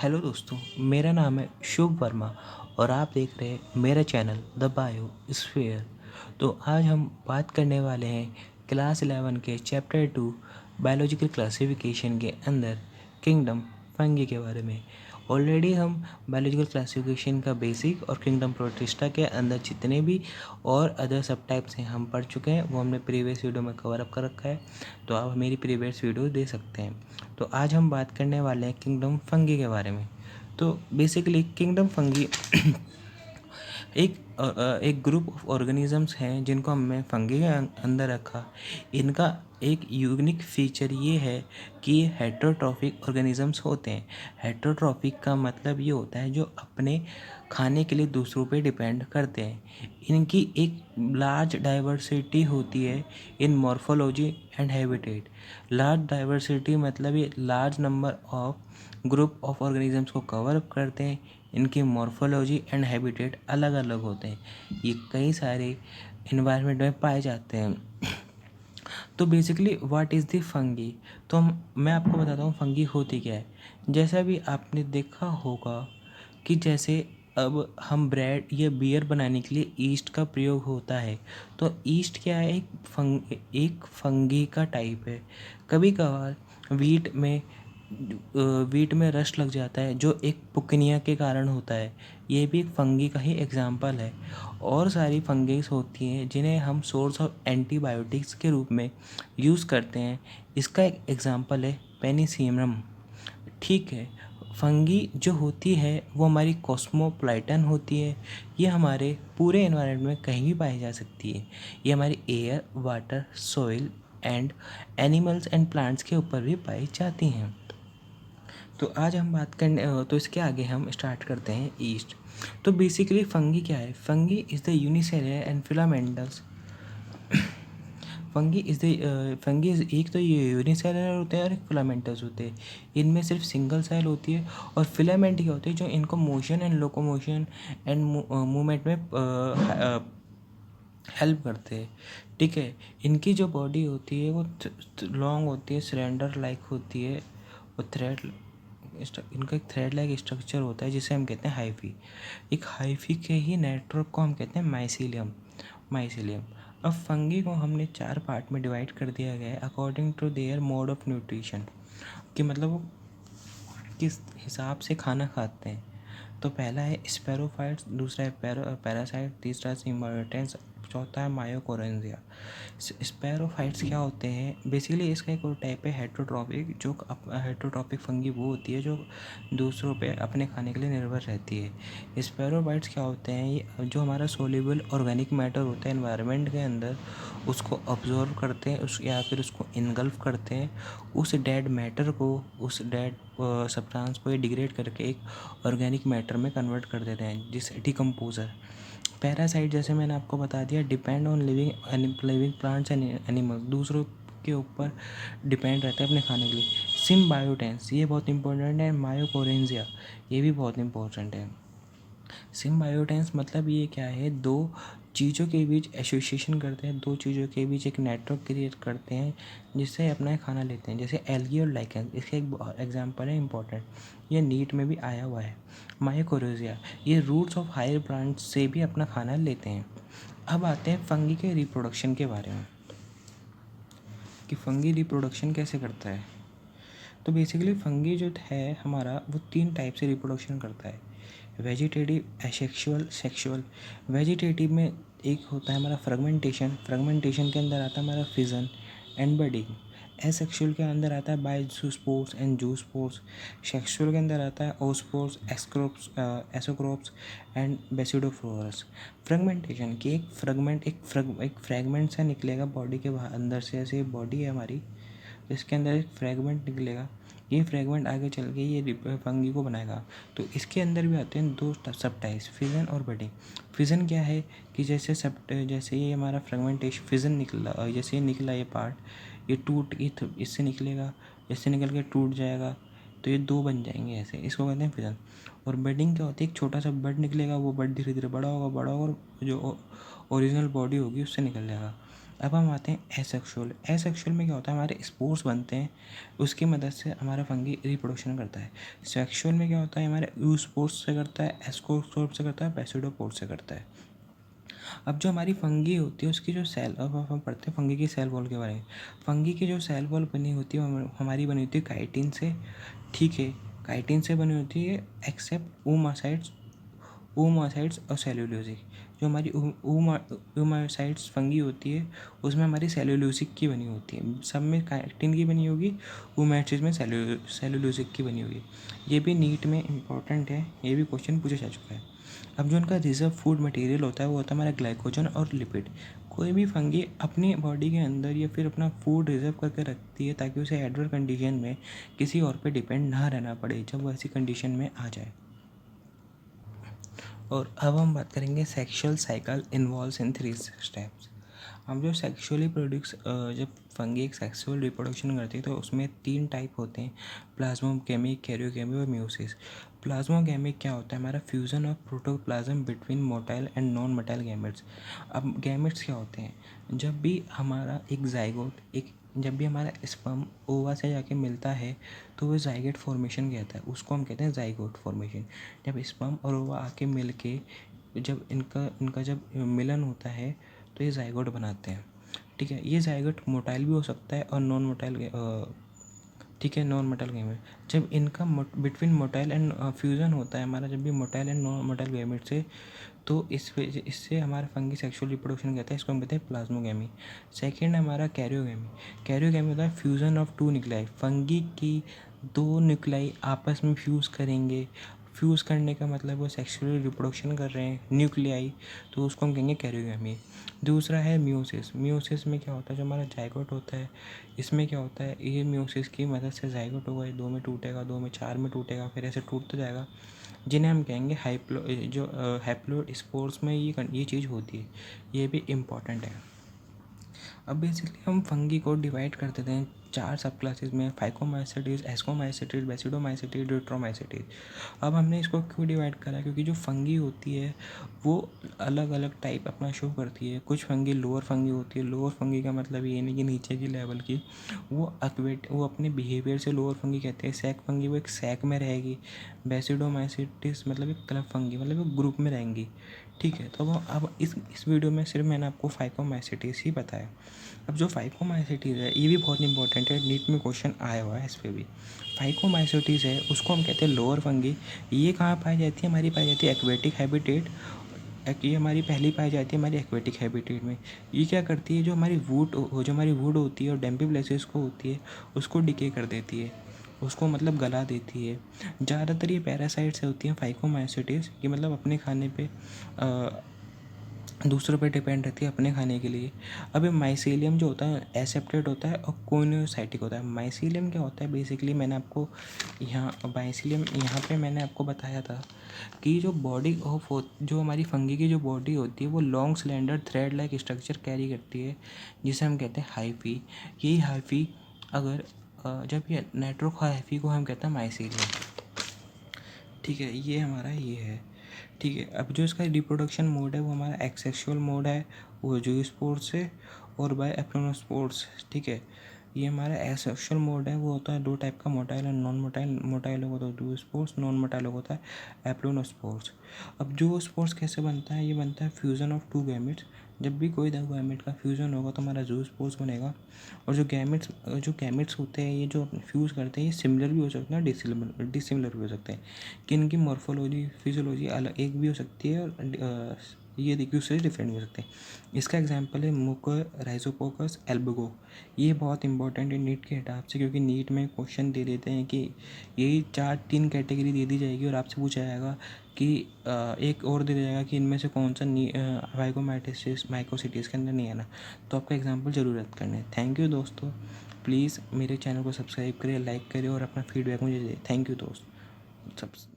Hello दोस्तों, मेरा नाम है शुभ वर्मा और आप देख रहे हैं मेरा चैनल द बायो स्फीयर। तो आज हम बात करने वाले हैं क्लास 11 के चैप्टर 2 बायोलॉजिकल क्लासिफिकेशन के अंदर किंगडम फंगी के बारे में। ऑलरेडी हम बायोलॉजिकल क्लासिफिकेशन का बेसिक और किंगडम प्रोटिस्टा के अंदर जितने भी और अदर सब टाइप्स हैं हम पढ़ चुके हैं, वो हमने प्रीवियस वीडियो में कवर अप कर रखा है, तो आप मेरी प्रीवियस वीडियो दे सकते हैं। तो आज हम बात करने वाले हैं किंगडम फंगी के बारे में। तो बेसिकली किंगडम फंगी एक ग्रुप ऑफ ऑर्गेनिजम्स हैं जिनको हमने फंगी के अंदर रखा। इनका एक यूनिक फीचर ये है कि ये हेटरोट्रॉफिक ऑर्गेनिजम्स होते हैं। हेटरोट्रॉफिक का मतलब ये होता है जो अपने खाने के लिए दूसरों पे डिपेंड करते हैं। इनकी एक लार्ज डाइवर्सिटी होती है in morphology and habitat. Large diversity मतलब ये large number of group of organisms को कवर अप करते हैं। इनकी मॉर्फोलॉजी एंड हैबिटेट अलग अलग होते हैं। ये कई सारे इन्वायरमेंट में पाए जाते हैं। तो basically what is the fungi. तो मैं आपको बताता हूँ फंगी होती क्या है। जैसा भी आपने देखा होगा कि जैसे अब हम ब्रेड या बियर बनाने के लिए ईस्ट का प्रयोग होता है। तो ईस्ट क्या है, एक फंगी का टाइप है। कभी कभार वीट में रस्ट लग जाता है जो एक पुकनिया के कारण होता है। ये भी एक फंगी का ही एग्जाम्पल है। और सारी फंगीज होती हैं जिन्हें हम सोर्स ऑफ एंटीबायोटिक्स के रूप में यूज़ करते हैं। इसका एक एग्जाम्पल है पेनिसिलियम। ठीक है। फंगी जो होती है वो हमारी कॉस्मोप्लाइटन होती है। ये हमारे पूरे एनवायरनमेंट में कहीं भी पाई जा सकती है। ये हमारी air, water, soil and animals and plants के ऊपर भी पाई जाती हैं। तो आज हम बात करने तो इसके आगे हम स्टार्ट करते हैं ईस्ट। तो बेसिकली फंगी क्या है। Fungi is the unicellular and filamentals. Fungi एक तो ये यूनिसेलुलर होते हैं और एक फिलामेंटस होते हैं। इनमें सिर्फ सिंगल सेल होती है। और फिलामेंट क्या होते हैं जो इनको motion and locomotion and movement में हेल्प करते हैं। ठीक है। इनकी जो बॉडी होती है वो लॉन्ग होती है, सिलेंडर लाइक होती है। और इनका एक थ्रेड लाइक स्ट्रक्चर होता है जिसे हम कहते हैं हाइफी। एक हाइफी के ही नेटवर्क को हम कहते हैं माइसीलियम। अब फंगी को हमने 4 पार्ट में डिवाइड कर दिया गया है according to their mode of nutrition, कि मतलब वो किस हिसाब से खाना खाते हैं। तो पहला है स्पैरोफाइट्स, दूसरा है पैरासाइट, तीसरा सिम्बायोटेंस, चौथा है मायोकोरेंजिया। स्पैरोफाइट्स क्या होते हैं, बेसिकली इसका एक और टाइप है हेटरोट्रॉपिक। जो हेटरोट्रॉपिक फंगी वो होती है जो दूसरों पे अपने खाने के लिए निर्भर रहती है। स्पैरोफाइट्स क्या होते हैं, ये जो हमारा सोल्यूबल ऑर्गेनिक मैटर होता है एनवायरनमेंट के अंदर, उसको ऑब्जॉर्व करते हैं या फिर उसको इनगल्फ करते हैं। उस डेड मैटर को, उस डेड सब्सटेंस को ये डिग्रेड करके एक ऑर्गेनिक मैटर में कन्वर्ट कर देते हैं, जिसे डिकम्पोजर। पैरासाइट जैसे मैंने आपको बता दिया depend on living plants and animals, दूसरों के ऊपर डिपेंड रहता है अपने खाने के लिए। सिम्बायोटेंस ये बहुत इंपॉर्टेंट है। मायोकोरेंजिया ये भी बहुत इंपॉर्टेंट है। सिम्बायोटेंस मतलब ये क्या है, दो चीज़ों के बीच एसोसिएशन करते हैं, दो चीज़ों के बीच एक नेटवर्क क्रिएट करते हैं जिससे अपना खाना लेते हैं, जैसे एल्गी और लाइकेन। इसका एक एग्जांपल है इंपॉर्टेंट, ये नीट में भी आया हुआ है। मायोकोरेंजिया ये रूट्स ऑफ हायर प्लांट्स से भी अपना खाना लेते हैं। अब आते हैं फंगी के रिप्रोडक्शन के बारे में, कि फंगी रिप्रोडक्शन कैसे करता है। तो बेसिकली फंगी जो है हमारा वो 3 टाइप से रिप्रोडक्शन करता है। Vegetative, asexual, sexual. वेजिटेटिव में एक होता है हमारा फ्रेगमेंटेशन के अंदर आता है हमारा फिजन एंड बडिंग। एसेक्सुअल के अंदर आता है बायोस्पोर्स एंड जूस्पोर्स। सेक्सुअल के अंदर आता है ओस्पोर्स, एसोक्रोप्स एंड बेसिडोफ्लोरस। फ्रेगमेंटेशन की एक फ्रेगमेंट से निकलेगा बॉडी के बाहर, अंदर से, ऐसे बॉडी है हमारी, इसके अंदर एक फ्रेगमेंट निकलेगा। ये फ्रेगमेंट आगे चल के ये फंगी को बनाएगा। तो इसके अंदर भी आते हैं 2 सब टाइप्स, फिजन और बडिंग। फिजन क्या है कि जैसे ये हमारा फ्रेगमेंटेशन फिजन निकला, जैसे ये निकला ये पार्ट, ये टूट इससे निकलेगा, इससे निकल के टूट जाएगा, तो ये 2 बन जाएंगे, ऐसे इसको कहते हैं फिजन। और बडिंग क्या होती है, एक छोटा सा बड निकलेगा, वो बड धीरे धीरे बड़ा होगा और जो ओरिजिनल बॉडी होगी उससे निकल जाएगा। अब हम आते हैं एसेक्सुअल। एसेक्सुअल में क्या होता है, हमारे स्पोर्स बनते हैं, उसकी मदद से हमारा फंगी रिप्रोडक्शन करता है। सेक्सुअल में क्या होता है, हमारे यू स्पोर्स से करता है, एस्कोस्पोर्ट से करता है, बेसिडोपोर्ट से करता है। अब जो हमारी फंगी होती है उसकी जो सेल, अब हम पढ़ते हैं फंगी की सेल वॉल के बारे में। फंगी की जो सेल वॉल बनी होती है हमारी बनी होती है काइटिन से, ठीक है, काइटिन से बनी होती है एक्सेप्ट oomocytes और सेलुलोसिक। जो हमारी oomocytes फंगी होती है उसमें हमारी सेलुलोसिक की बनी होती है, सब में काइटिन की बनी होगी, oomocytes में सेलुलोसिक की बनी होगी। ये भी नीट में इम्पॉर्टेंट है, ये भी क्वेश्चन पूछा जा चुका है। अब जो उनका रिजर्व फूड मटेरियल होता है वो होता है हमारा ग्लाइकोजन और लिपिड। कोई भी फंगी अपनी बॉडी के अंदर या फिर अपना फूड रिजर्व करके रखती है ताकि उसे एडवर्स कंडीशन में किसी और पे डिपेंड ना रहना पड़े जब वो ऐसी कंडीशन में आ जाए। और अब हम बात करेंगे सेक्सुअल साइकिल इन्वॉल्व्स इन 3 स्टेप्स। हम जो सेक्सुअली प्रोड्यूस जब फंगी एक सेक्सुअल रिप्रोडक्शन करती है तो उसमें 3 टाइप होते हैं, प्लाज्मोगेमिक, कैरियोगेमिक और म्यूसिस। प्लाज्मोगेमिक क्या होता है, हमारा fusion of protoplasm between motile and non motile gametes. अब गैमेट्स क्या होते हैं, जब भी हमारा एक जाइगोट जब भी हमारा स्पर्म ओवा से जाके मिलता है तो वो जाइगोट फॉर्मेशन कहता है, उसको हम कहते हैं जाइगोट फॉर्मेशन। जब स्पर्म और ओवा आके मिल के जब इनका इनका जब मिलन होता है तो ये जाइगोट बनाते हैं, ठीक है। ये जाइगोट मोटाइल भी हो सकता है और नॉन मोटाइल, ठीक है, नॉन मोटाइल गैमेट। जब इनका बिटवीन मोटाइल एंड फ्यूज़न होता है हमारा, जब भी motile and non motile gamete से, तो इससे हमारा फंगी सेक्सुअल रिप्रोडक्शन कहता है, इसको हम कहते हैं प्लाज्मोगेमी। सेकेंड हमारा कैरियोगेमी। कैरियोगेमी होता है फ्यूज़न ऑफ 2 न्यूक्लाई, फंगी की 2 न्यूक्लाई आपस में फ्यूज़ करेंगे। फ्यूज़ करने का मतलब वो सेक्सुअल रिप्रोडक्शन कर रहे हैं न्यूक्लियाई, तो उसको हम कहेंगे कैरियोगेमी। दूसरा है म्यूसिस। म्यूसिस में क्या होता है, जो हमारा जाइगोट होता है इसमें क्या होता है, ये म्यूसिस की मदद से जाइगोट होगा, 2 में टूटेगा, 2 में 4 में टूटेगा, फिर ऐसे टूटता जाएगा, जिन्हें हम कहेंगे हैप्लोइड स्पोर्स में ये चीज़ होती है। ये भी इम्पॉर्टेंट है। अब बेसिकली हम फंगी को डिवाइड कर देते हैं 4 सब क्लासेस में, फाइकोमाइसेटिस, एस्कोमाइसेटिस, बेसिडोमाइसेटिस, ड्यूट्रोमाइसेटिस। अब हमने इसको क्यों डिवाइड करा, क्योंकि जो फंगी होती है वो अलग अलग टाइप अपना शो करती है। कुछ फंगी लोअर फंगी होती है, लोअर फंगी का मतलब ये नहीं कि नीचे की लेवल की, वो अपने बिहेवियर से लोअर फंगी कहते हैं। सैक फंगी वो एक सैक में रहेगी। बेसिडोमाइसेटिस मतलब एक क्लब फंगी, मतलब एक ग्रुप में रहेंगी, ठीक है। तो अब इस वीडियो में सिर्फ मैंने आपको फाइकोमाइसेटिस ही बताया। अब जो फाइकोमाइसेटिस है ये भी बहुत इंपॉर्टेंट है, नीट में क्वेश्चन आया हुआ है इस पर भी। फाइकोमाइसेटिस है उसको हम कहते हैं लोअर फंगी। ये कहाँ पाई जाती है, हमारी पाई जाती है एक्वेटिक हैबिटेट। ये हमारी पहली पाई जाती है हमारी एक्वेटिक हैबिटेट में। ये क्या करती है, जो हमारी वुड होती है और डेम्पी ब्लेसिस को होती है उसको डिके कर देती है, उसको मतलब गला देती है। ज़्यादातर ये पैरासाइट्स होती हैं फाइकोमाइसेटिस, कि मतलब अपने खाने पे दूसरों पे डिपेंड रहती है अपने खाने के लिए। अब ये माइसीलियम जो होता है एसेप्टेड होता है और कोनियोसाइटिक होता है। माइसीलियम क्या होता है, बेसिकली मैंने आपको माइसीलियम यहाँ पे मैंने आपको बताया था कि जो बॉडी ऑफ जो हमारी फंगी की जो बॉडी होती है वो long cylinder thread like structure carry करती है, जिसे हम कहते हैं हाइफी। यही हाइफी अगर जब ये नेटवर्क हाइफी को हम कहते हैं माइसीलियम, ठीक है। ये हमारा ये है, ठीक है। अब जो इसका रिप्रोडक्शन मोड है वो हमारा एक्सेक्सुअल मोड है, वो जूस्पोर्स से और बाय एप्लोनोस्पोर्स, ठीक है। ये हमारा एसेक्सुअल मोड है, वो होता है 2 टाइप का, मोटाइल और नॉन मोटाइल। मोटाइल होता है जूस्पोर्स, नॉन मोटाइल होता है एप्लोनोस्पोर्स। अब जूस्पोर्स कैसे बनता है, ये बनता है फ्यूज़न ऑफ 2 गैमेट्स। जब भी कोई 2 गैमेट का फ्यूज़न होगा तो हमारा जूस्पोर्स बनेगा। और जो गैमेट्स होते हैं ये जो फ्यूज़ करते हैं ये सिमिलर भी हो सकते हैं, डिसिमिलर भी हो सकते हैं, कि इनकी मॉर्फोलॉजी फिजियोलॉजी अलग एक भी हो सकती है और ये एक दूसरे से डिफरेंट हो सकते हैं। इसका एग्जांपल है मुकोराइजोपोकस एल्बगो। ये बहुत इंपॉर्टेंट है नीट के हिसाब से, क्योंकि नीट में क्वेश्चन दे देते हैं कि यही 3 कैटेगरी दे दी जाएगी और आपसे पूछा जाएगा कि एक और दे दिया जाएगा कि इनमें से कौन सा वाइकोमाइटिस माइकोसिटिस के अंदर नहीं है ना, तो आपका एग्जाम्पल ज़रूर याद करना है। थैंक यू दोस्तों, प्लीज़ मेरे चैनल को सब्सक्राइब करें, लाइक करें और अपना फीडबैक मुझे दें। थैंक यू दोस्त सब।